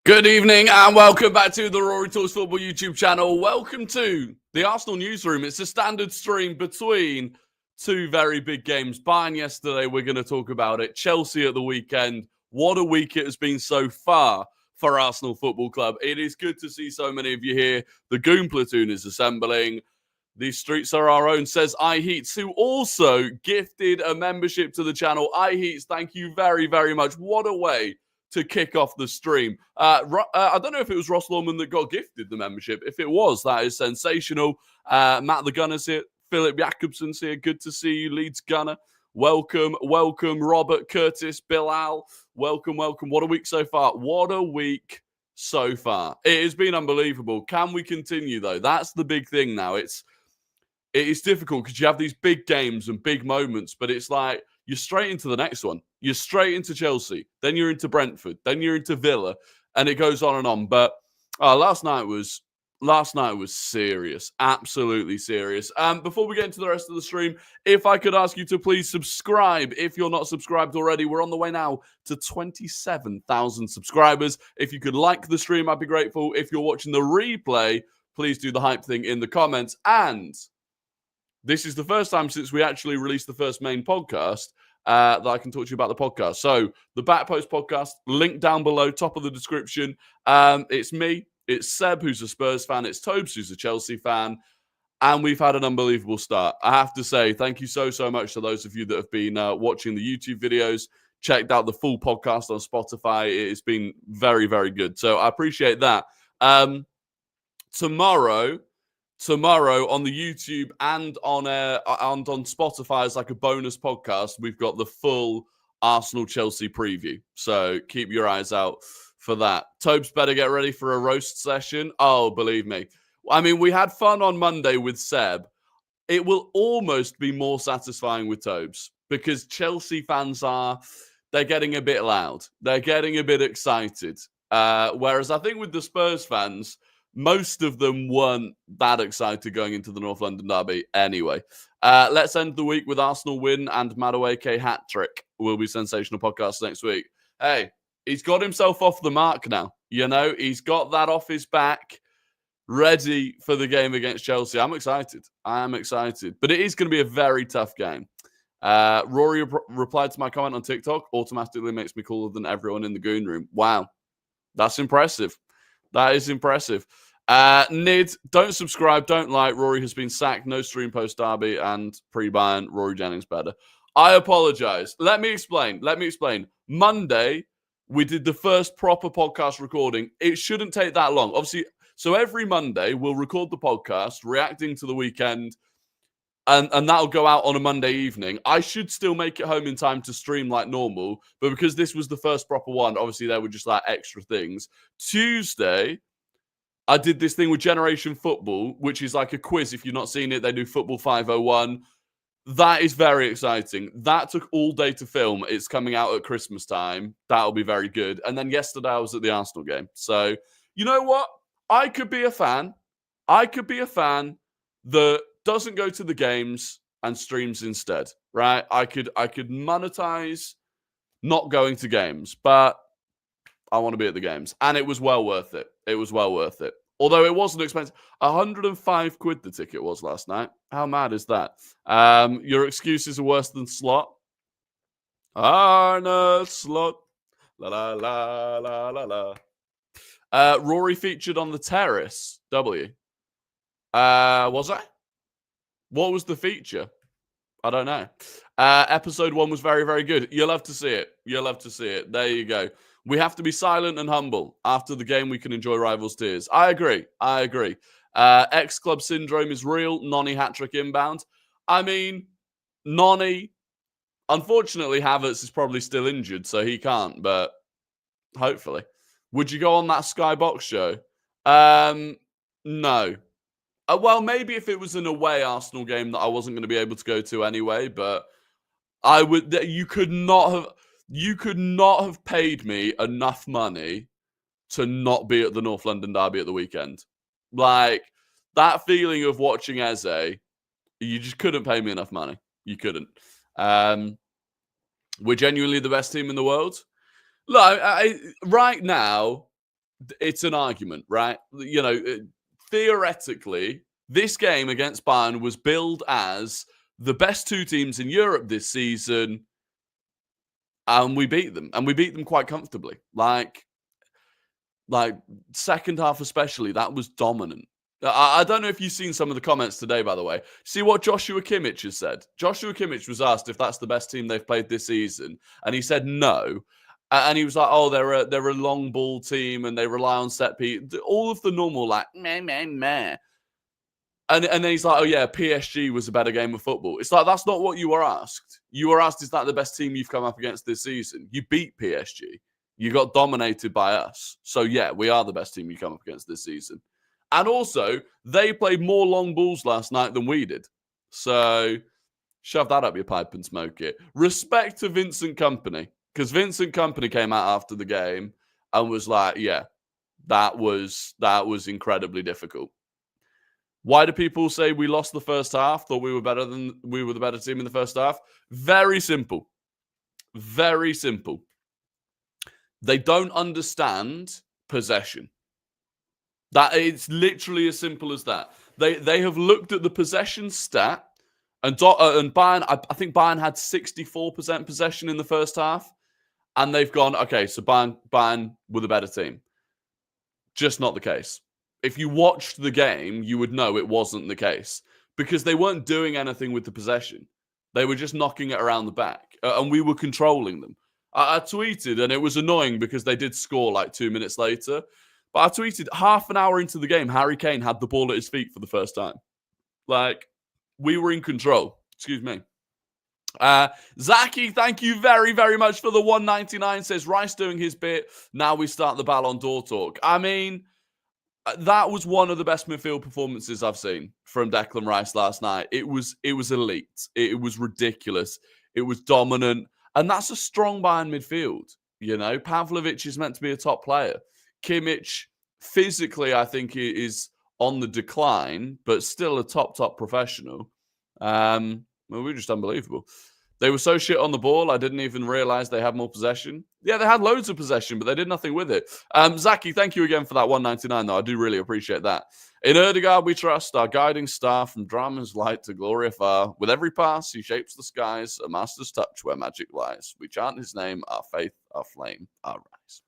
Good evening and welcome back to the Rory Talks Football YouTube channel. Welcome to the Arsenal newsroom. It's a standard stream between two very big games. Bayern yesterday, we're going to talk about it. Chelsea at the weekend. What a week it has been so far for Arsenal Football Club. It is good to see so many of you here. The Goon Platoon is assembling. These streets are our own, says iHeats, who also gifted a membership to the channel. iHeats, thank you very, very much. What a way to kick off the stream. I don't know if it was Ross Lawman that got gifted the membership. If it was, that is sensational. Matt the Gunner's here. Philip Jacobson's here. Good to see you, Leeds Gunner. Welcome. Robert, Curtis, Bilal. Welcome. What a week so far. What a week so far. It has been unbelievable. Can we continue, though? That's the big thing now. It is difficult because you have these big games and big moments, but it's like you're straight into the next one. You're straight into Chelsea. Then you're into Brentford. Then you're into Villa. And it goes on and on. But last night was serious. Absolutely serious. Before we get into the rest of the stream, if I could ask you to please subscribe. If you're not subscribed already, we're on the way now to 27,000 subscribers. If you could like the stream, I'd be grateful. If you're watching the replay, please do the hype thing in the comments. And this is the first time since we actually released the first main podcast that I can talk to you about the podcast. So the Back Post podcast, link down below, top of the description. It's me, it's Seb, who's a Spurs fan, it's Tobes, who's a Chelsea fan, and we've had an unbelievable start. I have to say, thank you so much to those of you that have been watching the YouTube videos, checked out the full podcast on Spotify. It's been very, very good. So I appreciate that. Tomorrow on the YouTube and on Spotify as like a bonus podcast, we've got the full Arsenal-Chelsea preview. So keep your eyes out for that. Tobes better get ready for a roast session. Oh, believe me. I mean, we had fun on Monday with Seb. It will almost be more satisfying with Tobes because Chelsea fans they're getting a bit loud. They're getting a bit excited. Whereas I think with the Spurs fans, most of them weren't that excited going into the North London derby anyway. Let's end the week with Arsenal win and Madueke hat-trick. Will be sensational podcast next week. Hey, he's got himself off the mark now. You know, he's got that off his back, ready for the game against Chelsea. I'm excited. I am excited. But it is going to be a very tough game. Rory replied to my comment on TikTok, automatically makes me cooler than everyone in the goon room. Wow. That's impressive. That is impressive. Nid, don't subscribe, don't like. Rory has been sacked. No stream post derby and pre-Bayern. Rory Jennings better. I apologize. Let me explain. Monday, we did the first proper podcast recording. It shouldn't take that long. Obviously, so every Monday, we'll record the podcast, reacting to the weekend, and that'll go out on a Monday evening. I should still make it home in time to stream like normal, but because this was the first proper one, obviously there were just like extra things. Tuesday, I did this thing with Generation Football, which is like a quiz. If you've not seen it, they do Football 501. That is very exciting. That took all day to film. It's coming out at Christmas time. That'll be very good. And then yesterday I was at the Arsenal game. So, you know what? I could be a fan that doesn't go to the games and streams instead, right? I could monetize not going to games, but I want to be at the games. And it was well worth it. Although it wasn't expensive. 105 quid the ticket was last night. How mad is that? Your excuses are worse than Slot. Arne Slot. La la la la la la. Rory featured on the terrace. W. Was I? What was the feature? I don't know. Episode 1 was very, very good. You'll love to see it. There you go. We have to be silent and humble. After the game, we can enjoy rivals' tears. I agree. Ex-club syndrome is real. Nonny hat-trick inbound. I mean, Nonny, unfortunately, Havertz is probably still injured, so he can't, but hopefully. Would you go on that Skybox show? No. Well, maybe if it was an away Arsenal game that I wasn't going to be able to go to anyway, but I would. You could not have paid me enough money to not be at the North London derby at the weekend. Like, that feeling of watching Eze, you just couldn't pay me enough money. You couldn't. We're genuinely the best team in the world. Look, right now, it's an argument, right? Theoretically, this game against Bayern was billed as the best two teams in Europe this season, and we beat them. And we beat them quite comfortably. Like second half especially, that was dominant. I don't know if you've seen some of the comments today, by the way. See what Joshua Kimmich has said? Joshua Kimmich was asked if that's the best team they've played this season, and he said no. And he was like, oh, they're a long ball team, and they rely on set piece. All of the normal, like, meh, meh, meh. And then he's like, oh, yeah, PSG was a better game of football. It's like, that's not what you were asked. You were asked, is that the best team you've come up against this season? You beat PSG. You got dominated by us. So, yeah, we are the best team you come up against this season. And also, they played more long balls last night than we did. So, shove that up your pipe and smoke it. Respect to Vincent Kompany. Because Vincent Kompany came out after the game and was like, yeah, that was incredibly difficult. Why do people say we lost the first half? Thought we were the better team in the first half? Very simple. Very simple. They don't understand possession. That it's literally as simple as that. They have looked at the possession stat, and Bayern, I think Bayern had 64% possession in the first half, and they've gone, okay, so Bayern were the better team. Just not the case. If you watched the game, you would know it wasn't the case because they weren't doing anything with the possession. They were just knocking it around the back, and we were controlling them. I tweeted, and it was annoying because they did score like 2 minutes later. But I tweeted, half an hour into the game, Harry Kane had the ball at his feet for the first time. Like, we were in control. Excuse me. Zaki, thank you very, very much for the 199. Says, Rice doing his bit. Now we start the Ballon d'Or talk. I mean, that was one of the best midfield performances I've seen from Declan Rice last night. It was elite. It was ridiculous. It was dominant. And that's a strong Bayern midfield. You know, Pavlovic is meant to be a top player. Kimmich, physically, I think, is on the decline, but still a top professional. Well, we were just unbelievable. They were so shit on the ball, I didn't even realize they had more possession. Yeah, they had loads of possession, but they did nothing with it. Zaki, thank you again for that 199, though. I do really appreciate that. In Ødegaard, we trust, our guiding star from drama's light to glory afar. With every pass, he shapes the skies, a master's touch where magic lies. We chant his name, our faith, our flame, our rise.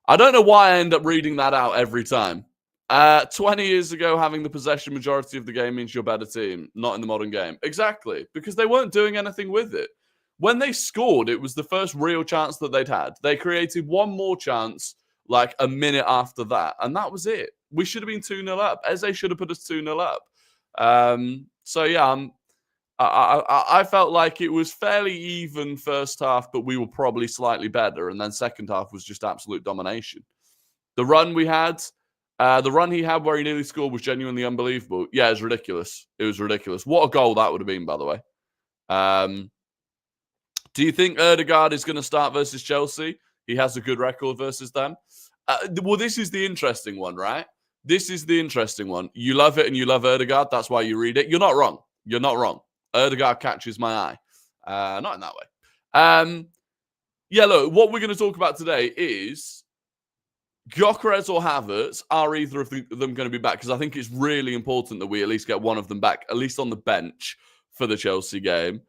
I don't know why I end up reading that out every time. 20 years ago, having the possession majority of the game means you're a better team. Not in the modern game. Exactly. Because they weren't doing anything with it. When they scored, it was the first real chance that they'd had. They created one more chance like a minute after that. And that was it. We should have been 2-0 up. Eze should have put us 2-0 up. So, yeah, I felt like it was fairly even first half, but we were probably slightly better. And then second half was just absolute domination. The run he had where he nearly scored was genuinely unbelievable. Yeah, it was ridiculous. It was ridiculous. What a goal that would have been, by the way. Do you think Ødegaard is going to start versus Chelsea? He has a good record versus them. Well, this is the interesting one, right? This is the interesting one. You love it and you love Ødegaard. That's why you read it. You're not wrong. You're not wrong. Ødegaard catches my eye. Not in that way. Yeah, look, what we're going to talk about today is Gyokeres or Havertz. Are either of them going to be back? Because I think it's really important that we at least get one of them back, at least on the bench for the Chelsea game.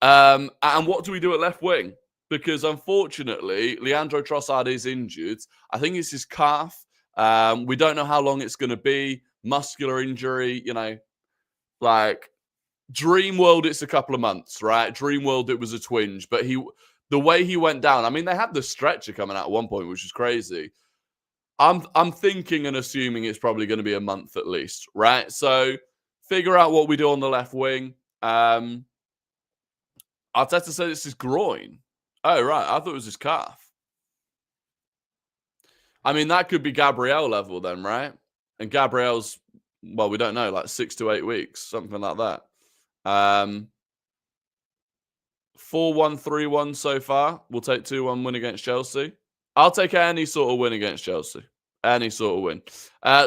And what do we do at left wing? Because unfortunately, Leandro Trossard is injured. I think it's his calf. We don't know how long it's going to be. Muscular injury, you know, like Dream World, it's a couple of months, right? Dream World, it was a twinge. But the way he went down, I mean, they had the stretcher coming out at one point, which is crazy. I'm thinking and assuming it's probably going to be a month at least, right? So figure out what we do on the left wing. Arteta said it's his groin. Oh, right. I thought it was his calf. I mean, that could be Gabriel level then, right? And Gabriel's, well, we don't know, like 6 to 8 weeks, something like that. 4-1, 3-1 so far. We'll take 2-1 win against Chelsea. I'll take any sort of win against Chelsea. Any sort of win.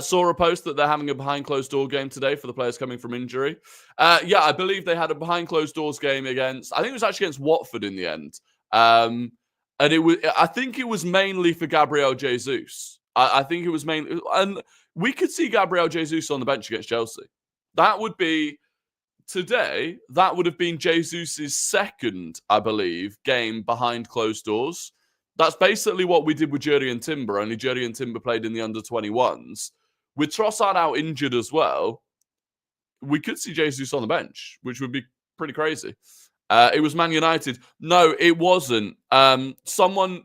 Saw a post that they're having a behind closed door game today for the players coming from injury. Yeah, I believe they had a behind closed doors game against, I think it was actually against Watford in the end. And I think it was mainly for Gabriel Jesus. I think it was mainly... And we could see Gabriel Jesus on the bench against Chelsea. That would be... Today, that would have been Jesus' second, I believe, game behind closed doors. That's basically what we did with Jurrien Timber, only Jurrien Timber played in the under-21s. With Trossard out injured as well, we could see Jesus on the bench, which would be pretty crazy. It was Man United. No, it wasn't. Someone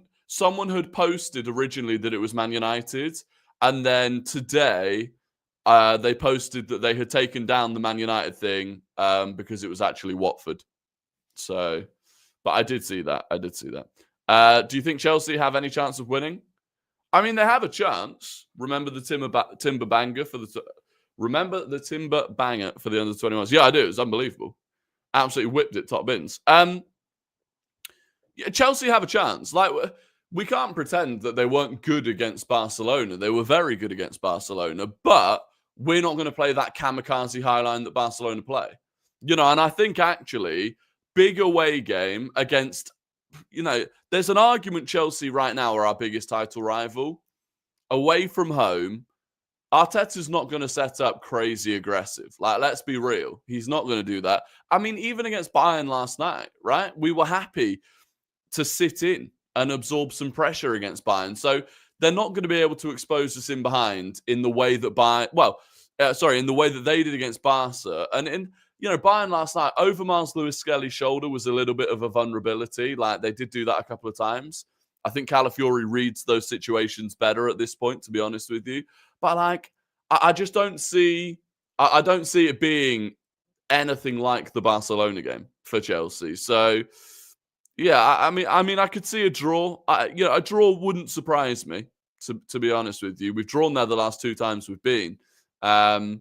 had posted originally that it was Man United, and then today... they posted that they had taken down the Man United thing because it was actually Watford. So, but I did see that. Do you think Chelsea have any chance of winning? I mean, they have a chance. Remember the Timber banger for the under-21s? Yeah, I do. It's unbelievable. Absolutely whipped it top bins. Yeah, Chelsea have a chance. Like, we can't pretend that they weren't good against Barcelona. They were very good against Barcelona, but we're not going to play that kamikaze highline that Barcelona play. You know, and I think actually, big away game against, you know, there's an argument Chelsea right now are our biggest title rival. Away from home, Arteta's not going to set up crazy aggressive. Like, let's be real. He's not going to do that. I mean, even against Bayern last night, right? We were happy to sit in and absorb some pressure against Bayern. So they're not going to be able to expose us in behind in the way that in the way that they did against Barca. And Bayern last night, over Miles Lewis-Skelly's shoulder was a little bit of a vulnerability. Like, they did do that a couple of times. I think Calafiori reads those situations better at this point, to be honest with you. But like, I just don't see. I don't see it being anything like the Barcelona game for Chelsea. So, yeah, I mean, I could see a draw. A draw wouldn't surprise me, to be honest with you. We've drawn there the last two times we've been, but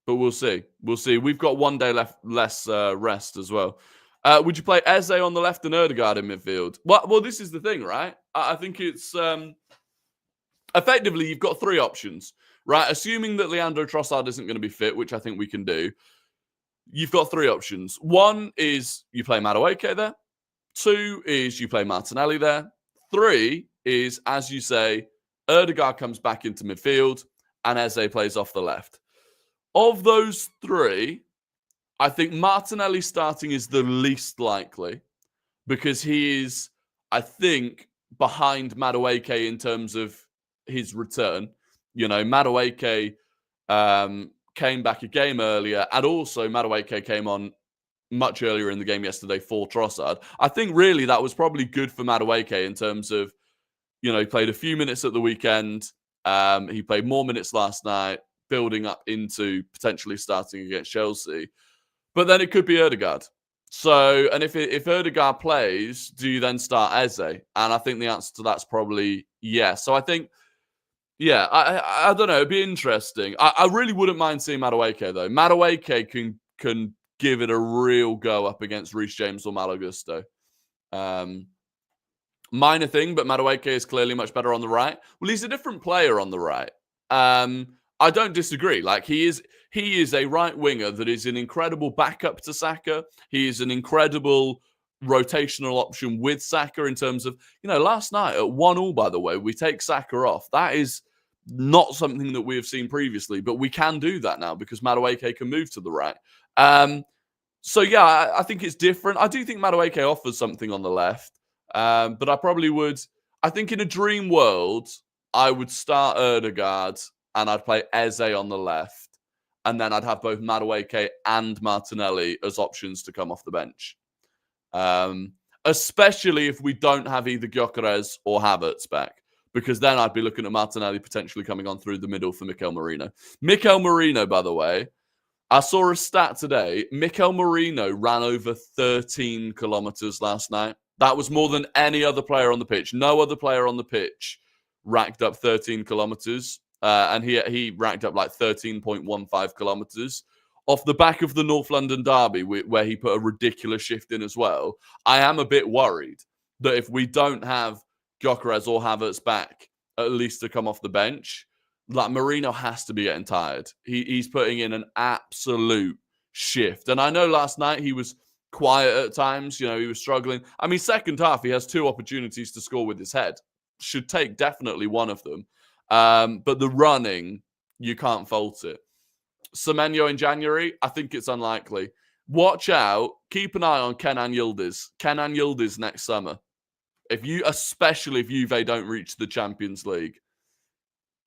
we'll see. We'll see. We've got one day less rest as well. Would you play Eze on the left and Ødegaard in midfield? Well, this is the thing, right? I think it's effectively you've got three options, right? Assuming that Leandro Trossard isn't going to be fit, which I think we can do. You've got three options. One is you play Madueke there. Two is you play Martinelli there. Three is, as you say, Ødegaard comes back into midfield and Eze plays off the left. Of those three, I think Martinelli starting is the least likely because he is, I think, behind Madueke in terms of his return. You know, Madueke came back a game earlier, and also Madueke came on much earlier in the game yesterday for Trossard. I think really that was probably good for Madueke in terms of, you know, he played a few minutes at the weekend. He played more minutes last night, building up into potentially starting against Chelsea. But then it could be Ødegaard. So, and if Ødegaard plays, do you then start Eze? And I think the answer to that's probably yes. So I think, yeah, I don't know. It'd be interesting. I really wouldn't mind seeing Madueke, though. Madueke can give it a real go up against Reece James or Malo Gusto. Minor thing, but Madueke is clearly much better on the right. Well, he's a different player on the right. I don't disagree. Like, he is a right winger that is an incredible backup to Saka. He is an incredible rotational option with Saka in terms of, you know, last night at 1-1, by the way, we take Saka off. That is not something that we have seen previously, but we can do that now because Madueke can move to the right. So, yeah, I think it's different. I do think Madueke offers something on the left, but I probably would, I think in a dream world, I would start Ødegaard and I'd play Eze on the left. And then I'd have both Madueke and Martinelli as options to come off the bench. Especially if we don't have either Gyokeres or Havertz back. Because then I'd be looking at Martinelli potentially coming on through the middle for Mikel Merino. Mikel Merino, by the way, I saw a stat today. Mikel Merino ran over 13 kilometers last night. That was more than any other player on the pitch. No other player on the pitch racked up 13 kilometers. And he racked up like 13.15 kilometers off the back of the North London derby, where he put a ridiculous shift in as well. I am a bit worried that if we don't have Gyokeres or Havertz back, at least to come off the bench, like Merino has to be getting tired. He's putting in an absolute shift. And I know last night he was quiet at times. You know, he was struggling. I mean, second half, he has two opportunities to score with his head. should take definitely one of them. But the running, you can't fault it. Semenyo in January, I think it's unlikely. Watch out. Keep an eye on Kenan Yildiz. Kenan Yildiz next summer. Especially if Juve don't reach the Champions League,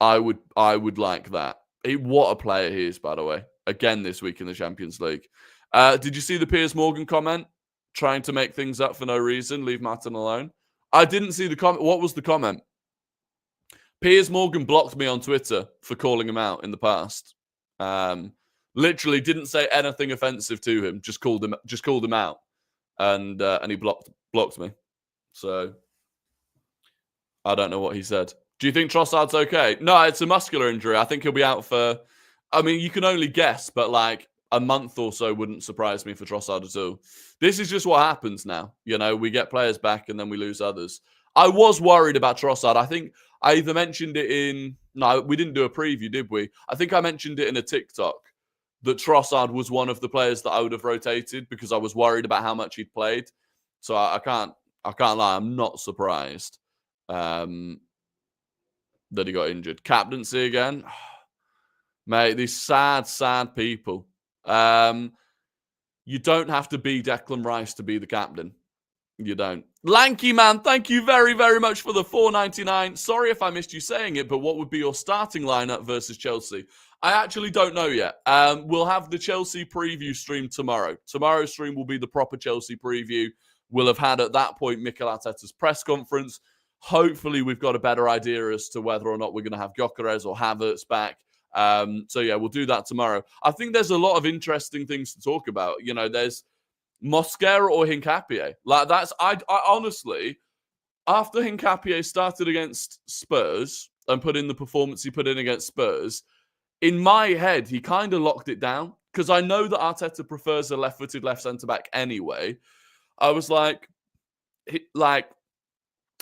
I would like that. What a player he is, by the way. Again this week in the Champions League. Did you see the Piers Morgan comment? Trying to make things up for no reason. Leave Martin alone. I didn't see the comment. What was the comment? Piers Morgan blocked me on Twitter for calling him out in the past. Literally didn't say anything offensive to him. Just called him out, and he blocked me. So I don't know what he said. Do you think Trossard's okay? No, it's a muscular injury. I think he'll be out for, I mean, you can only guess, but like a month or so wouldn't surprise me for Trossard at all. This is just what happens now. You know, we get players back and then we lose others. I was worried about Trossard. I think I either mentioned it in, no, we didn't do a preview, did we? I think I mentioned it in a TikTok that Trossard was one of the players that I would have rotated because I was worried about how much he'd played. So I can't lie. I'm not surprised that he got injured. Captaincy again. Mate, these sad people. You don't have to be Declan Rice to be the captain. You don't. Lanky Man, thank you very, very much for the $4.99. Sorry if I missed you saying it, but what would be your starting lineup versus Chelsea? I actually don't know yet. We'll have the Chelsea preview stream tomorrow. Tomorrow's stream will be the proper Chelsea preview. We'll have had at that point Mikel Arteta's press conference. Hopefully we've got a better idea as to whether or not we're going to have Gyokeres or Havertz back. So yeah, we'll do that tomorrow. I think there's a lot of interesting things to talk about. You know, there's Mosquera or Hincapié. Like that's, I honestly, after Hincapié started against Spurs and put in the performance he put in against Spurs, in my head, he kind of locked it down because I know that Arteta prefers a left-footed left centre-back anyway. I was like,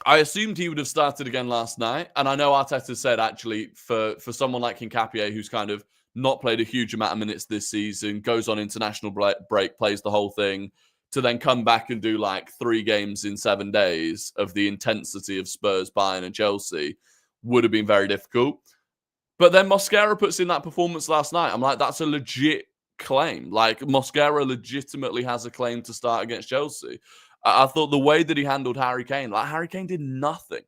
I assumed he would have started again last night. And I know Arteta said, actually, for someone like Hincapié, who's kind of not played a huge amount of minutes this season, goes on international break, plays the whole thing, to then come back and do like 3 games in 7 days of the intensity of Spurs, Bayern and Chelsea would have been very difficult. But then Mosquera puts in that performance last night. I'm like, that's a legit claim. Like, Mosquera legitimately has a claim to start against Chelsea. I thought the way that he handled Harry Kane, like Harry Kane did nothing.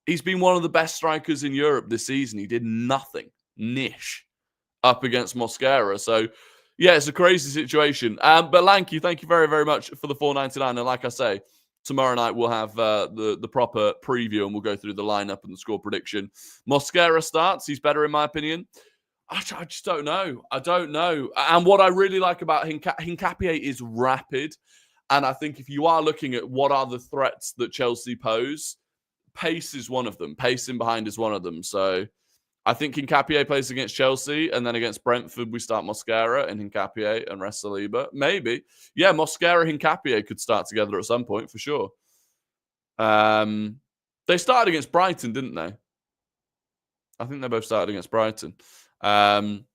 He's been one of the best strikers in Europe this season. He did nothing. Nish up against Mosquera. So, yeah, it's a crazy situation. But Lanky, thank you very, very much for the $4.99. And like I say, tomorrow night we'll have the proper preview and we'll go through the lineup and the score prediction. Mosquera starts. He's better in my opinion. I just don't know. I don't know. And what I really like about Hincapié is rapid. And I think if you are looking at what are the threats that Chelsea pose, pace is one of them. Pace in behind is one of them. So I think Hincapié plays against Chelsea, and then against Brentford, we start Mosquera and Hincapié and rest Saliba. Maybe. Yeah, Mosquera and Hincapié could start together at some point, for sure. They started against Brighton, didn't they? I think they both started against Brighton. Corvra.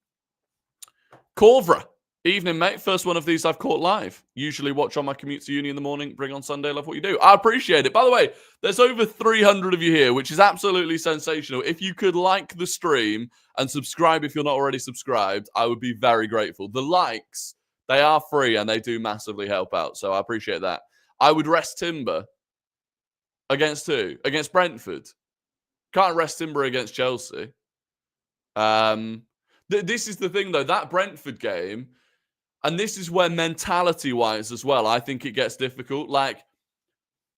Evening, mate. First one of these I've caught live. Usually watch on my commute to uni in the morning. Bring on Sunday. Love what you do. I appreciate it. By the way, there's over 300 of you here, which is absolutely sensational. If you could like the stream and subscribe if you're not already subscribed, I would be very grateful. The likes, they are free and they do massively help out. So I appreciate that. I would rest Timber. Against who? Against Brentford. Can't rest Timber against Chelsea. This is the thing, though. That Brentford game... And this is where mentality-wise as well, I think it gets difficult. Like,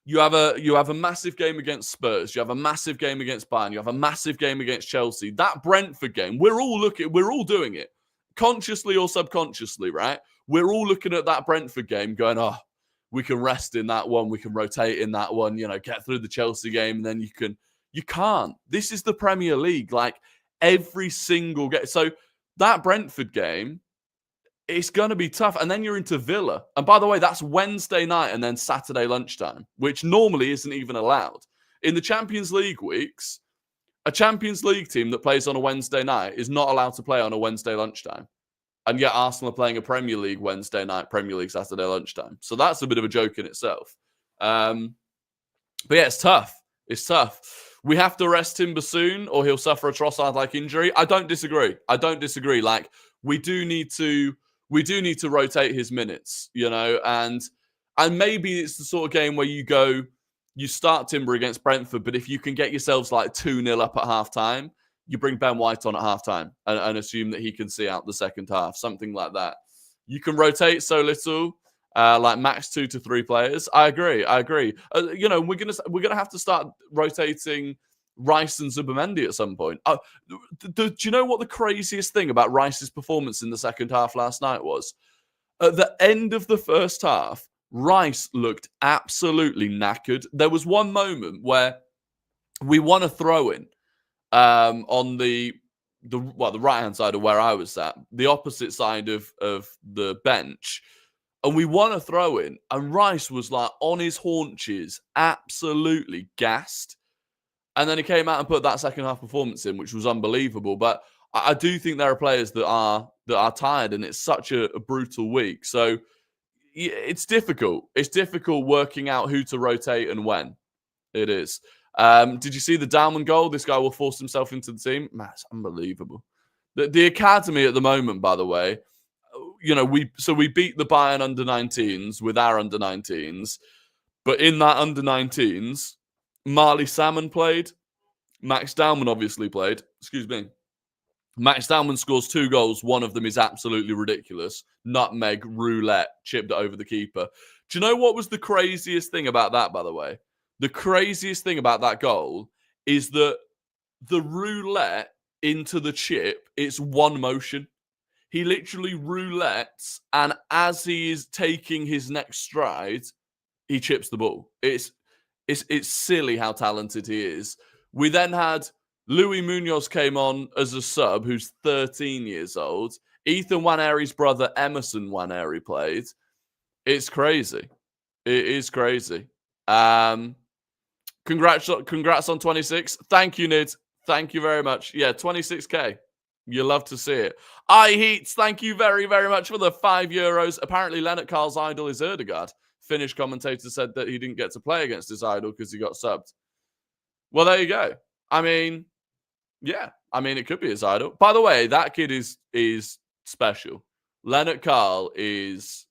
you have a massive game against Spurs. You have a massive game against Bayern. You have a massive game against Chelsea. That Brentford game, we're all doing it. Consciously or subconsciously, right? We're all looking at that Brentford game going, oh, we can rest in that one. We can rotate in that one, you know, get through the Chelsea game. And then you can't. This is the Premier League. Like, every single game. So, that Brentford game, it's going to be tough. And then you're into Villa. And by the way, that's Wednesday night and then Saturday lunchtime, which normally isn't even allowed. In the Champions League weeks, a Champions League team that plays on a Wednesday night is not allowed to play on a Wednesday lunchtime. And yet Arsenal are playing a Premier League Wednesday night, Premier League Saturday lunchtime. So that's a bit of a joke in itself. But yeah, it's tough. It's tough. We have to rest Timber soon, or he'll suffer a Trossard-like injury. I don't disagree. Like, we do need to rotate his minutes, and maybe it's the sort of game where you start Timber against Brentford, but if you can get yourselves like 2-0 up at halftime, you bring Ben White on at halftime and assume that he can see out the second half, something like that. You can rotate so little. Like max 2 to 3 players. I agree. We're gonna have to start rotating Rice and Zubimendi at some point. Do you know what the craziest thing about Rice's performance in the second half last night was? At the end of the first half, Rice looked absolutely knackered. There was one moment where we won a throw-in on the right-hand side of where I was at, the opposite side of the bench. And we won a throw-in, and Rice was like on his haunches, absolutely gassed. And then he came out and put that second half performance in, which was unbelievable. But I do think there are players that are tired, and it's such a brutal week. So it's difficult. It's difficult working out who to rotate and when. It is. Did you see the Dalman goal? This guy will force himself into the team. Man, it's unbelievable. The academy at the moment, by the way, we beat the Bayern under-19s with our under-19s, but in that under-19s, Marley Salmon played, Max Dalman obviously played. Excuse me. Max Dalman scores 2 goals. One of them is absolutely ridiculous. Nutmeg, roulette, chipped it over the keeper. Do you know what was the craziest thing about that, by the way? The craziest thing about that goal is that the roulette into the chip, it's one motion. He literally roulettes, and as he is taking his next stride, he chips the ball. It's silly how talented he is. We then had Louis Munoz came on as a sub, who's 13 years old. Ethan Nwanery's brother, Emerson Nwaneri, played. It's crazy. It is crazy. Congrats on 26. Thank you, Nid. Thank you very much. Yeah, 26K. You love to see it. Heats, thank you very, very much for the €5. Apparently, Lennart Karl's idol is Ødegaard. Finnish commentator said that he didn't get to play against his idol because he got subbed. Well, there you go. I mean, yeah. I mean, it could be his idol. By the way, that kid is special. Lennart Karl is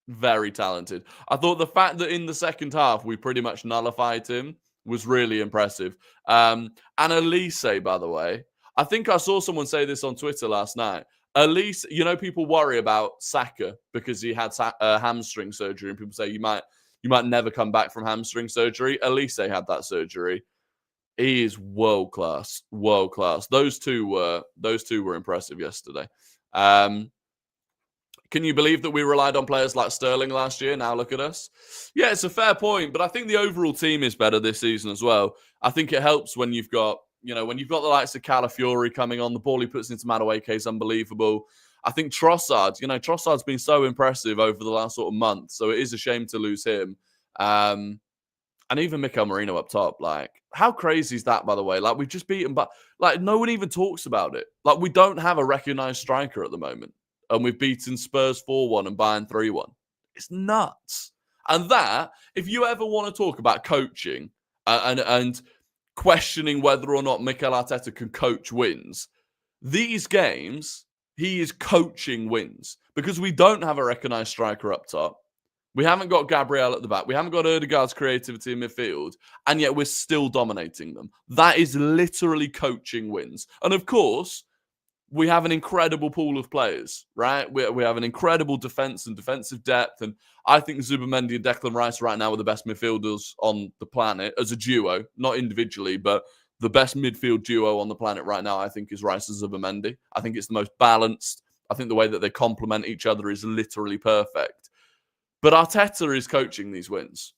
very talented. I thought the fact that in the second half we pretty much nullified him was really impressive. And Elise, by the way, I think I saw someone say this on Twitter last night. Elise, people worry about Saka because he had hamstring surgery, and people say you might never come back from hamstring surgery. Elise had that surgery. He is world class. Those two were impressive yesterday. Can you believe that we relied on players like Sterling last year? Now look at us. Yeah, it's a fair point, but I think the overall team is better this season as well. I think it helps when you've got the likes of Calafiori coming on. The ball he puts into Madueke is unbelievable. I think Trossard, Trossard's been so impressive over the last sort of month, so it is a shame to lose him. And even Mikel Merino up top, like, how crazy is that, by the way? Like, we've just beaten, but like, no one even talks about it. Like, we don't have a recognised striker at the moment. And we've beaten Spurs 4-1 and Bayern 3-1. It's nuts. And that, if you ever want to talk about coaching and questioning whether or not Mikel Arteta can coach wins, these games, he is coaching wins. Because we don't have a recognised striker up top. We haven't got Gabriel at the back. We haven't got Ødegaard's creativity in midfield. And yet we're still dominating them. That is literally coaching wins. And of course, we have an incredible pool of players, right? We have an incredible defense and defensive depth. And I think Zubimendi and Declan Rice right now are the best midfielders on the planet as a duo, not individually, but the best midfield duo on the planet right now, I think, is Rice and Zubimendi. I think it's the most balanced. I think the way that they complement each other is literally perfect. But Arteta is coaching these wins.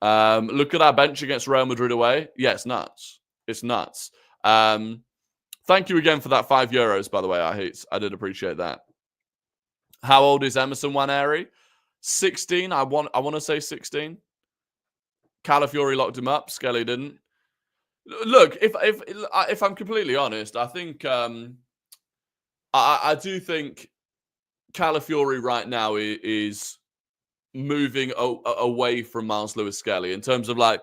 Look at our bench against Real Madrid away. Yeah, it's nuts. It's nuts. Thank you again for that €5, by the way, I did appreciate that. How old is Emerson Nwaneri? 16. I want to say 16. Calafiori locked him up. Skelly didn't. Look, if I'm completely honest, I think I do think Calafiori right now is moving away from Miles Lewis Skelly in terms of like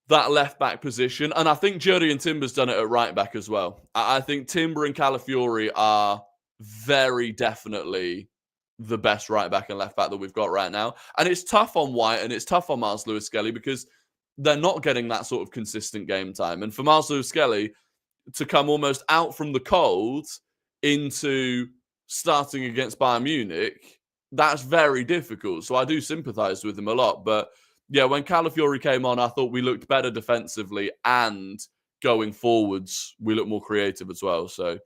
that left-back position. And I think Jurriën Timber's done it at right-back as well. I think Timber and Calafiori are very definitely the best right-back and left-back that we've got right now. And it's tough on White and it's tough on Miles Lewis-Skelly because they're not getting that sort of consistent game time. And for Miles Lewis-Skelly to come almost out from the cold into starting against Bayern Munich, that's very difficult. So I do sympathise with him a lot. But yeah, when Calafiori came on, I thought we looked better defensively and going forwards, we looked more creative as well. So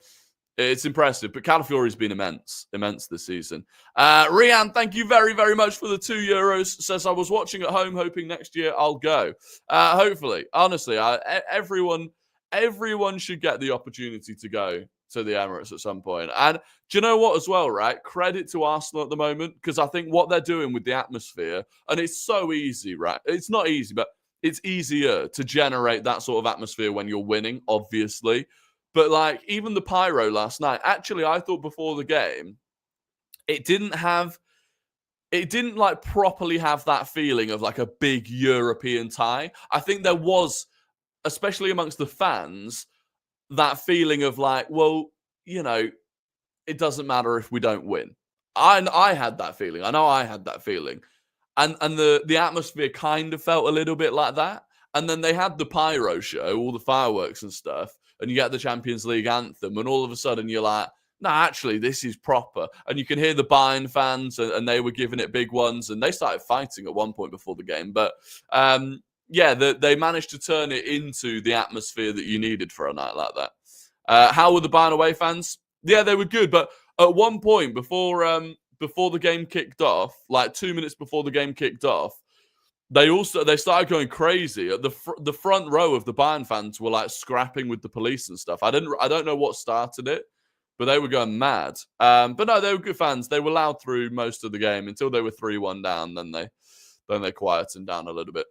it's impressive. But Calafiori's been immense this season. Rian, thank you very, very much for the €2. Says, I was watching at home, hoping next year I'll go. Hopefully. Honestly, everyone should get the opportunity to go to the Emirates at some point. And do you know what as well, right? Credit to Arsenal at the moment, because I think what they're doing with the atmosphere, and it's so easy, right? It's not easy, but it's easier to generate that sort of atmosphere when you're winning, obviously. But like even the pyro last night, actually, I thought before the game, it didn't like properly have that feeling of like a big European tie. I think there was, especially amongst the fans, that feeling of like, well, you know, it doesn't matter if we don't win. I had that feeling. I know I had that feeling. And the atmosphere kind of felt a little bit like that. And then they had the pyro show, all the fireworks and stuff, and you get the Champions League anthem, and all of a sudden you're like, no, actually, this is proper. And you can hear the Bayern fans, and they were giving it big ones, and they started fighting at one point before the game. But yeah, they managed to turn it into the atmosphere that you needed for a night like that. How were the Bayern away fans? Yeah, they were good. But at one point before the game kicked off, like 2 minutes before the game kicked off, they started going crazy. The front row of the Bayern fans were like scrapping with the police and stuff. I don't know what started it, but they were going mad. But no, they were good fans. They were loud through most of the game until they were 3-1 down. Then they quietened down a little bit.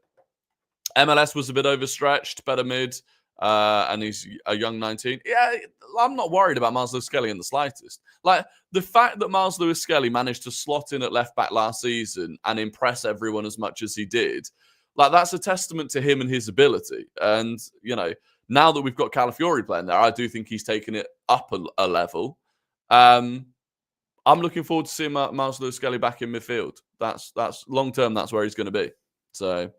MLS was a bit overstretched, better mid, and he's a young 19. Yeah, I'm not worried about Miles Lewis-Skelly in the slightest. Like, the fact that Miles Lewis-Skelly managed to slot in at left-back last season and impress everyone as much as he did, like, that's a testament to him and his ability. And, you know, now that we've got Calafiori playing there, I do think he's taken it up a level. I'm looking forward to seeing Miles Lewis-Skelly back in midfield. That's long-term, that's where he's going to be. So...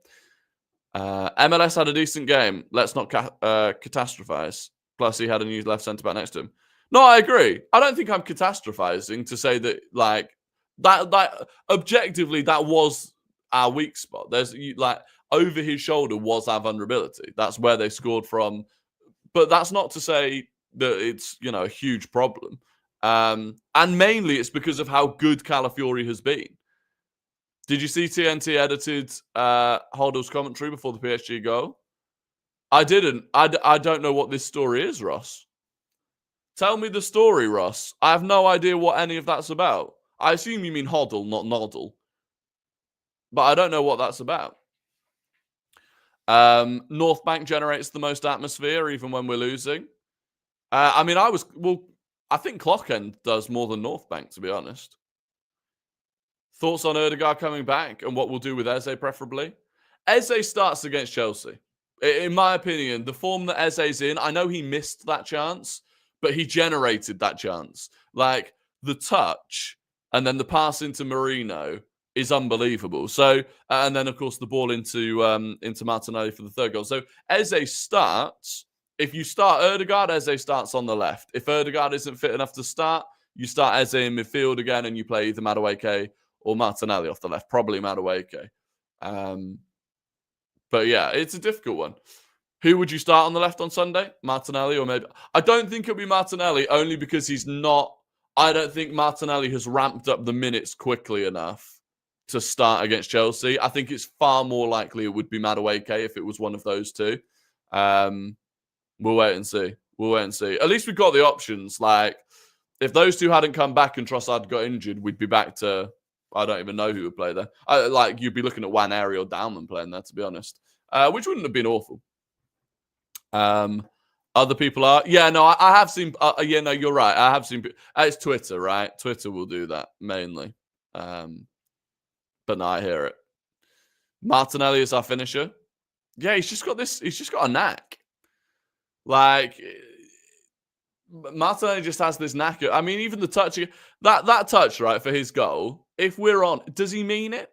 MLS had a decent game. Let's not catastrophize. Plus, he had a new left centre back next to him. No, I agree. I don't think I'm catastrophizing to say that, like, that objectively that was our weak spot. There's like over his shoulder was our vulnerability. That's where they scored from. But that's not to say that it's, you know, a huge problem. And mainly it's because of how good Calafiori has been. Did you see TNT edited Hoddle's commentary before the PSG goal? I didn't. I don't know what this story is, Ross. Tell me the story, Ross. I have no idea what any of that's about. I assume you mean Hoddle, not Noddle. But I don't know what that's about. North Bank generates the most atmosphere, even when we're losing. I mean, I think Clockend does more than North Bank, to be honest. Thoughts on Ødegaard coming back and what we'll do with Eze, preferably? Eze starts against Chelsea. In my opinion, the form that Eze's in, I know he missed that chance, but he generated that chance. Like, the touch and then the pass into Marino is unbelievable. So, and then, of course, the ball into Martinelli for the third goal. So, Eze starts. If you start Ødegaard, Eze starts on the left. If Ødegaard isn't fit enough to start, you start Eze in midfield again and you play either Madueke or Martinelli off the left, probably Madueke. But yeah, it's a difficult one. Who would you start on the left on Sunday? Martinelli or maybe... I don't think it'll be Martinelli, only because he's not... I don't think Martinelli has ramped up the minutes quickly enough to start against Chelsea. I think it's far more likely it would be Madueke if it was one of those two. We'll wait and see. At least we've got the options. Like, if those two hadn't come back and Trossard got injured, we'd be back to... I don't even know who would play there. You'd be looking at Waneri or Dalman playing there, to be honest, which wouldn't have been awful. Other people are... Yeah, no, I have seen... yeah, no, you're right. I have seen... It's Twitter, right? Twitter will do that, mainly. But no, I hear it. Martinelli is our finisher. Yeah, he's just got a knack. Like, Martinelli just has this knack. I mean, even the touch, that touch, right, for his goal, if we're on, does he mean it?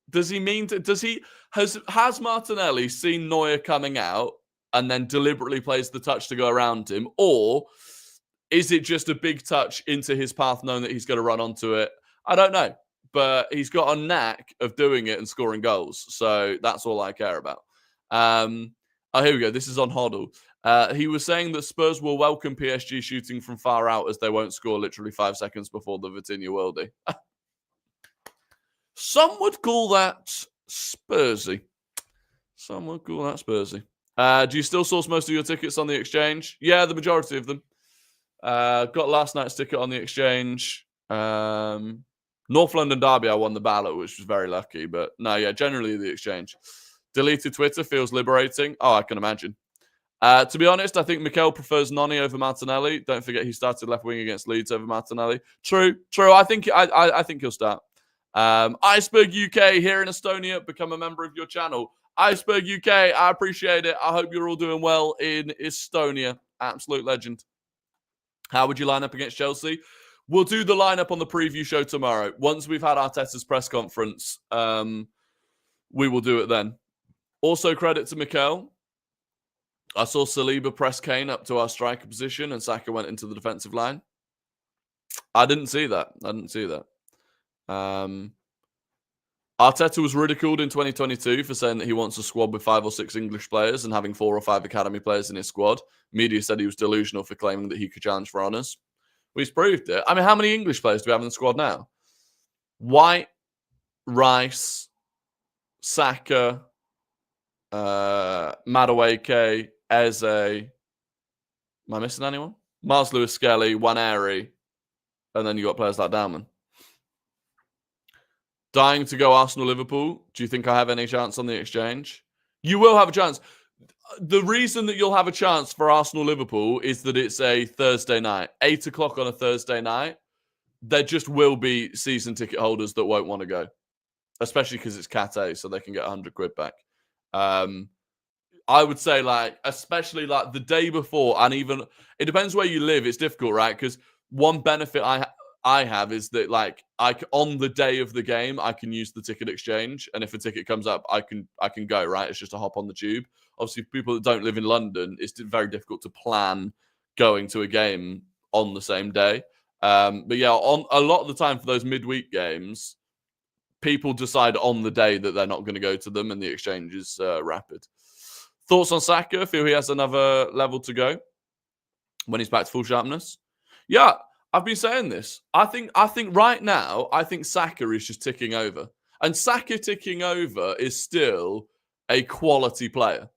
Does he mean to, has Martinelli seen Neuer coming out and then deliberately plays the touch to go around him? Or is it just a big touch into his path knowing that he's going to run onto it? I don't know. But he's got a knack of doing it and scoring goals. So that's all I care about. Here we go. This is on Hoddle. He was saying that Spurs will welcome PSG shooting from far out as they won't score literally 5 seconds before the Vitinha worldie. Some would call that Spursy. Do you still source most of your tickets on the exchange? Yeah, the majority of them. Got last night's ticket on the exchange. North London Derby, I won the ballot, which was very lucky. But no, yeah, generally the exchange. Deleted Twitter feels liberating. Oh, I can imagine. To be honest, I think Mikel prefers Noni over Martinelli. Don't forget he started left wing against Leeds over Martinelli. True. I think he'll start. Iceberg UK here in Estonia, become a member of your channel. Iceberg UK, I appreciate it. I hope you're all doing well in Estonia. Absolute legend. How would you line up against Chelsea? We'll do the lineup on the preview show tomorrow. Once we've had Arteta's press conference, we will do it then. Also, credit to Mikel. I saw Saliba press Kane up to our striker position and Saka went into the defensive line. I didn't see that. Arteta was ridiculed in 2022 for saying that he wants a squad with 5 or 6 English players and having 4 or 5 academy players in his squad. Media said he was delusional for claiming that he could challenge for honours. Well, he's proved it. I mean, how many English players do we have in the squad now? White, Rice, Saka, Madueke, Eze. Am I missing anyone? Mars Lewis Skelly, Waneri, and then you got players like Dalman. Dying to go Arsenal-Liverpool. Do you think I have any chance on the exchange? You will have a chance. The reason that you'll have a chance for Arsenal-Liverpool is that it's a Thursday night. 8 o'clock on a Thursday night. There just will be season ticket holders that won't want to go. Especially because it's Cat A, so they can get 100 quid back. I would say, especially the day before, and even, it depends where you live. It's difficult, right? Because one benefit I have is that on the day of the game I can use the ticket exchange, and if a ticket comes up I can go, right? It's just a hop on the tube. Obviously people that don't live in London, it's very difficult to plan going to a game on the same day, but yeah, on a lot of the time for those midweek games people decide on the day that they're not going to go to them and the exchange is rapid. Thoughts on Saka? Feel he has another level to go when he's back to full sharpness? Yeah, I've been saying this. I think right now, I think Saka is just ticking over. And Saka ticking over is still a quality player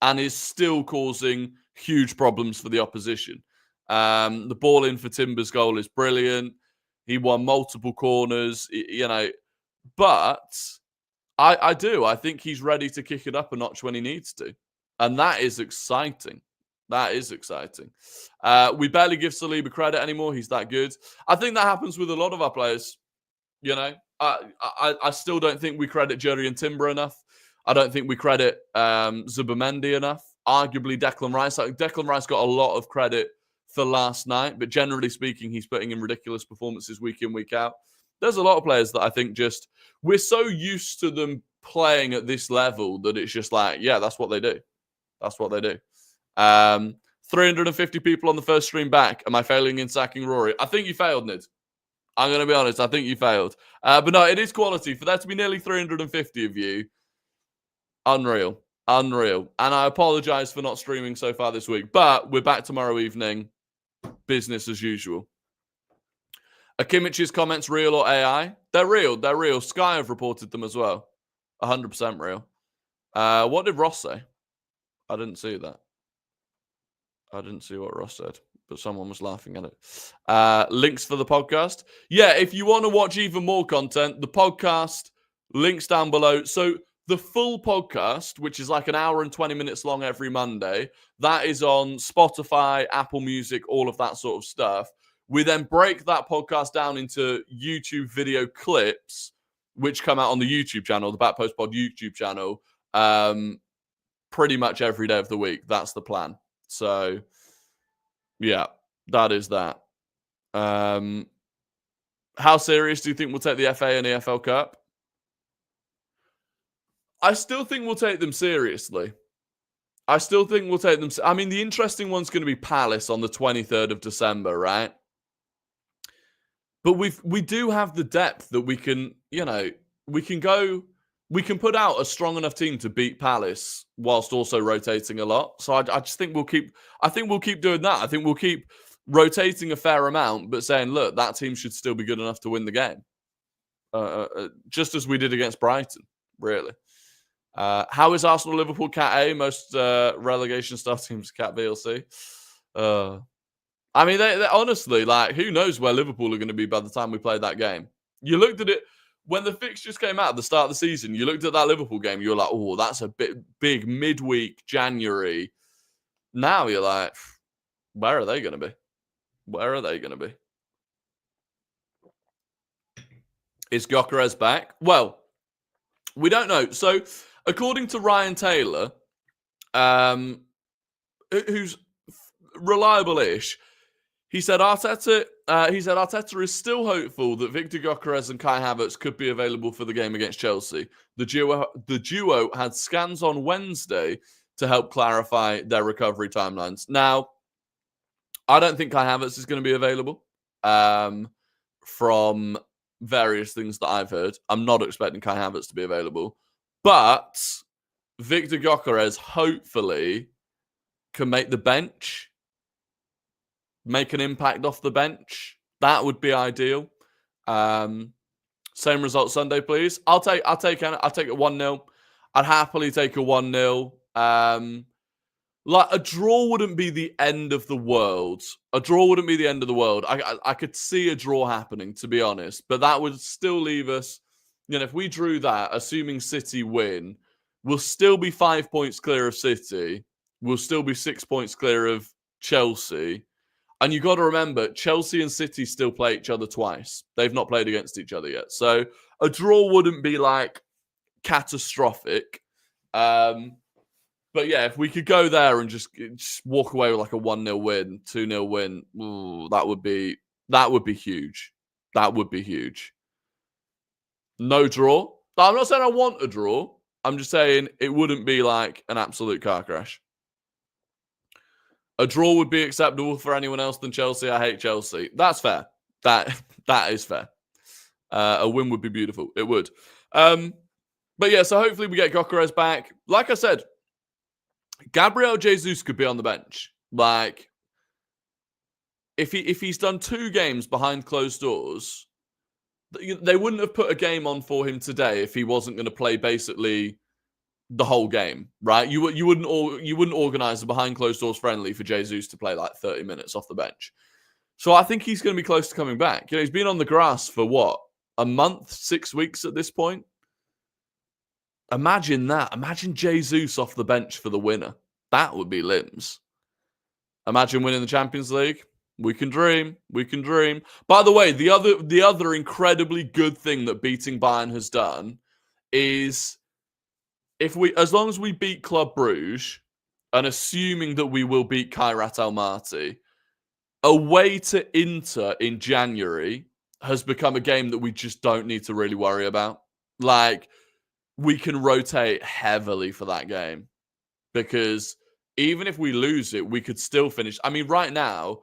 and is still causing huge problems for the opposition. The ball in for Timber's goal is brilliant. He won multiple corners, but I think he's ready to kick it up a notch when he needs to. And that is exciting. We barely give Saliba credit anymore. He's that good. I think that happens with a lot of our players. I still don't think we credit Jerry and Timber enough. I don't think we credit Zubimendi enough. Arguably Declan Rice. Declan Rice got a lot of credit for last night, but generally speaking, he's putting in ridiculous performances week in, week out. There's a lot of players that I think we're so used to them playing at this level that it's just that's what they do. 350 people on the first stream back. Am I failing in sacking Rory? I think you failed, Nid. I'm going to be honest. I think you failed. But no, it is quality. For there to be nearly 350 of you, unreal. And I apologize for not streaming so far this week. But we're back tomorrow evening. Business as usual. Are Kimmich's comments real or AI? They're real. Sky have reported them as well. 100% real. What did Ross say? I didn't see that. I didn't see what Ross said, but someone was laughing at it. Links for the podcast. Yeah, if you want to watch even more content, the podcast, links down below. So the full podcast, which is an hour and 20 minutes long every Monday, that is on Spotify, Apple Music, all of that sort of stuff. We then break that podcast down into YouTube video clips, which come out on the YouTube channel, the Backpost Pod YouTube channel. pretty much every day of the week. That's the plan. So, yeah, that is that. How serious do you think we'll take the FA and EFL Cup? I still think we'll take them seriously. I mean, the interesting one's going to be Palace on the 23rd of December, right? But we do have the depth that we can, we can put out a strong enough team to beat Palace whilst also rotating a lot. So I just think we'll keep doing that. I think we'll keep rotating a fair amount, but saying, look, that team should still be good enough to win the game. Just as we did against Brighton, really. How is Arsenal, Liverpool, Cat A? Most relegation stuff teams, Cat B or C. I mean, they honestly, like, who knows where Liverpool are going to be by the time we play that game? You looked at it when the fixtures came out at the start of the season. You looked at that Liverpool game. You were like, oh, that's a big midweek January. Now you're like, where are they going to be? Where are they going to be? Is Gyokeres back? Well, we don't know. So, according to Ryan Taylor, who's reliable-ish, he said Arteta is still hopeful that Victor Gyokeres and Kai Havertz could be available for the game against Chelsea. The duo had scans on Wednesday to help clarify their recovery timelines. Now, I don't think Kai Havertz is going to be available from various things that I've heard. I'm not expecting Kai Havertz to be available. But Victor Gyokeres hopefully can make the bench. Make an impact off the bench. That would be ideal. Same result Sunday, please. I'll take it 1-0. I'd happily take a 1-0. Like, a draw wouldn't be the end of the world. I could see a draw happening, to be honest. But that would still leave us, if we drew that, assuming City win, we'll still be 5 points clear of City. We'll still be 6 points clear of Chelsea. And you've got to remember, Chelsea and City still play each other twice. They've not played against each other yet. So a draw wouldn't be, like, catastrophic. But yeah, if we could go there and just walk away with like a 1-0 win, 2-0 win, that would be huge. That would be huge. No draw. I'm not saying I want a draw. I'm just saying it wouldn't be like an absolute car crash. A draw would be acceptable for anyone else than Chelsea. I hate Chelsea. That's fair. That is fair. A win would be beautiful. It would. But yeah, so hopefully we get Gyokeres back. Like I said, Gabriel Jesus could be on the bench. Like, if he's done 2 games behind closed doors, they wouldn't have put a game on for him today if he wasn't going to play basically the whole game, right? You wouldn't organize a behind closed doors friendly for Jesus to play like 30 minutes off the bench. So I think he's going to be close to coming back. He's been on the grass for what? A month, 6 weeks at this point. Imagine that. Imagine Jesus off the bench for the winner. That would be limbs. Imagine winning the Champions League. We can dream. We can dream. By the way, the other incredibly good thing that beating Bayern has done is as long as we beat Club Brugge, and assuming that we will beat Kairat Almaty, away to Inter in January has become a game that we just don't need to really worry about. Like, we can rotate heavily for that game because even if we lose it, we could still finish. I mean, right now,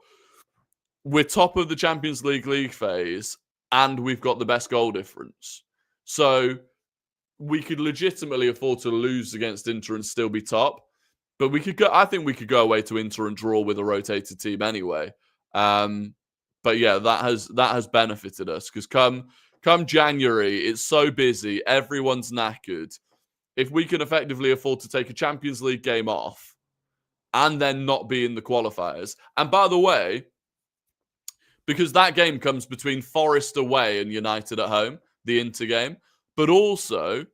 we're top of the Champions League phase and we've got the best goal difference. So we could legitimately afford to lose against Inter and still be top. But I think we could go away to Inter and draw with a rotated team anyway. But yeah, that has benefited us because come January, it's so busy, everyone's knackered. If we can effectively afford to take a Champions League game off and then not be in the qualifiers. And by the way, because that game comes between Forest away and United at home, the Inter game, but also,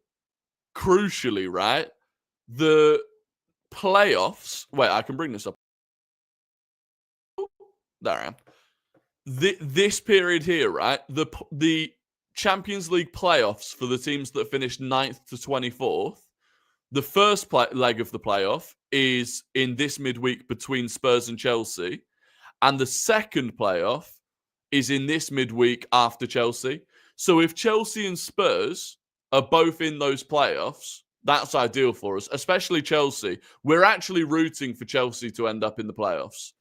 crucially, right, the playoffs. Wait, I can bring this up. There I am. This period here, right, the Champions League playoffs for the teams that finished 9th to 24th, The first leg of the playoff is in this midweek between Spurs and Chelsea. And the second playoff is in this midweek after Chelsea. So if Chelsea and Spurs are both in those playoffs, that's ideal for us, especially Chelsea. We're actually rooting for Chelsea to end up in the playoffs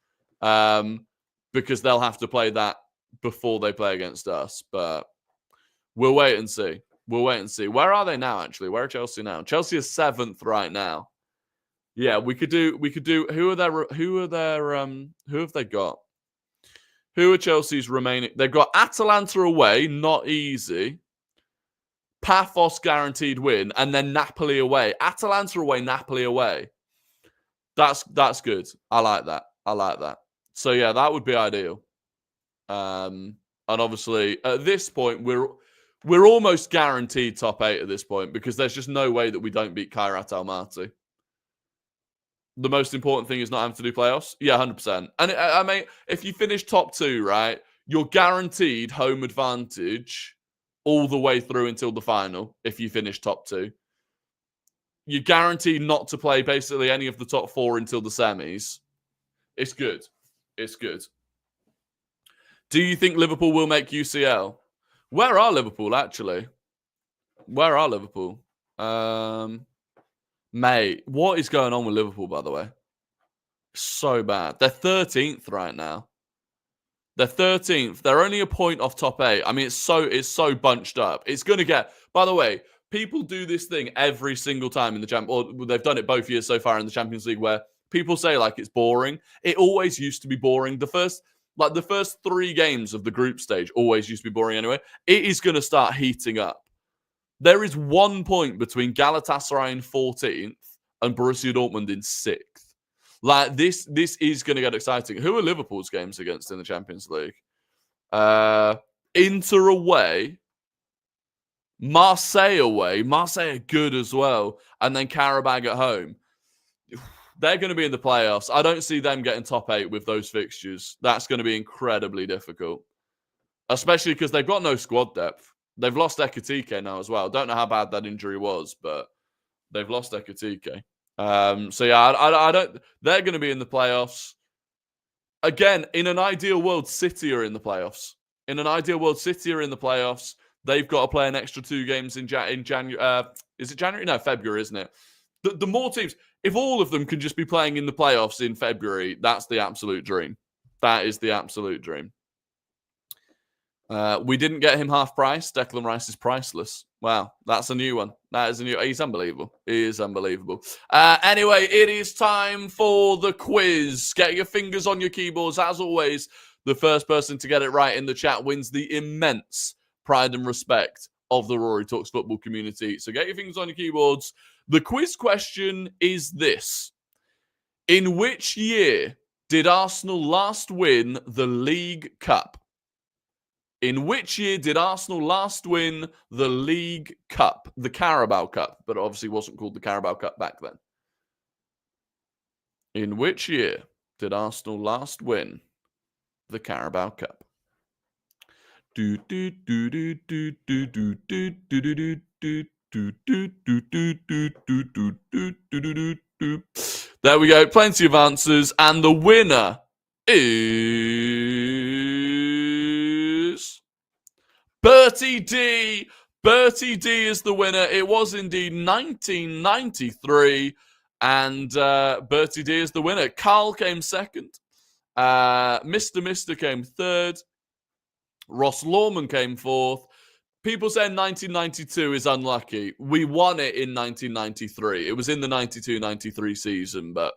because they'll have to play that before they play against us. But we'll wait and see. We'll wait and see. Where are they now, actually? Where are Chelsea now? Chelsea is 7th right now. Yeah, we could do. Who have they got? Who are Chelsea's remaining? They've got Atalanta away, not easy. Paphos guaranteed win, and then Napoli away. Atalanta away, Napoli away. That's good. I like that. So yeah, that would be ideal. And obviously at this point we're almost guaranteed top 8 at this point because there's just no way that we don't beat Kairat Almaty. The most important thing is not having to do playoffs. Yeah, 100%. And I mean, if you finish top 2, right, you're guaranteed home advantage all the way through until the final. If you finish top 2, you're guaranteed not to play basically any of the top 4 until the semis. It's good. It's good. Do you think Liverpool will make UCL? Where are Liverpool, actually? Where are Liverpool? Mate, what is going on with Liverpool, by the way? So bad. They're 13th right now. They're 13th. They're only a point off top 8. I mean, it's so bunched up. It's going to get... By the way, people do this thing every single time in the Champions... Or they've done it both years so far in the Champions League where people say, like, it's boring. It always used to be boring. The first 3 games of the group stage always used to be boring anyway. It is going to start heating up. There is 1 point between Galatasaray in 14th and Borussia Dortmund in 6th. Like, this is going to get exciting. Who are Liverpool's games against in the Champions League? Inter away. Marseille away. Marseille are good as well. And then Karabag at home. They're going to be in the playoffs. I don't see them getting top 8 with those fixtures. That's going to be incredibly difficult. Especially because they've got no squad depth. They've lost Ekitike now as well. Don't know how bad that injury was, but they've lost Ekitike. So yeah, I don't... They're going to be in the playoffs. Again, in an ideal world, City are in the playoffs. In an ideal world, City are in the playoffs. They've got to play an extra 2 games in January. Is it January? No, February, isn't it? The more teams... If all of them can just be playing in the playoffs in February, that's the absolute dream. That is the absolute dream. We didn't get him half price. Declan Rice is priceless. Wow, that's a new one. That is a new... He's unbelievable. He is unbelievable. Anyway, it is time for the quiz. Get your fingers on your keyboards. As always, the first person to get it right in the chat wins the immense pride and respect of the Rory Talks Football community. So get your fingers on your keyboards. The quiz question is this. In which year did Arsenal last win the League Cup? In which year did Arsenal last win the League Cup? The Carabao Cup, but it obviously wasn't called the Carabao Cup back then. In which year did Arsenal last win the Carabao Cup? There we go. Plenty of answers. And the winner is Bertie D. Bertie D is the winner. It was indeed 1993. And Bertie D is the winner. Carl came second. Mr. came third. Ross Lawman came fourth. People saying 1992 is unlucky. We won it in 1993. It was in the 92-93 season, but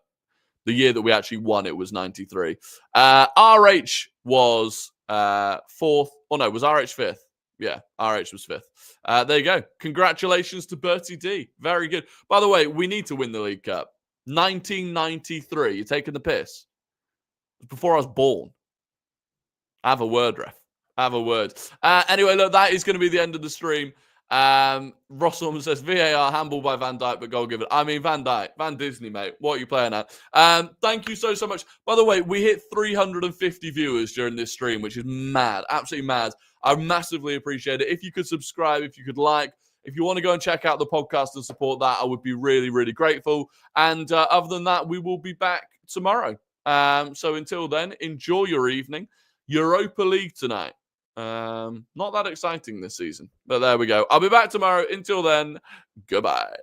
the year that we actually won it was 93. RH was fourth. Oh, no, was RH fifth? Yeah, RH was fifth. There you go. Congratulations to Bertie D. Very good. By the way, we need to win the League Cup. 1993. You're taking the piss. Before I was born. Have a word, ref. Have a word. Anyway, look, that is going to be the end of the stream. Ross Norman says, VAR handball by Van Dijk, but goal given. I mean, Van Dijk, Van Disney, mate. What are you playing at? Thank you so much. By the way, we hit 350 viewers during this stream, which is mad. Absolutely mad. I massively appreciate it. If you could subscribe, if you could like, If you want to go and check out the podcast and support that, I would be really, really grateful. And other than that, we will be back tomorrow. So until then, enjoy your evening. Europa League tonight. Not that exciting this season, but there we go. I'll be back tomorrow. Until then, goodbye.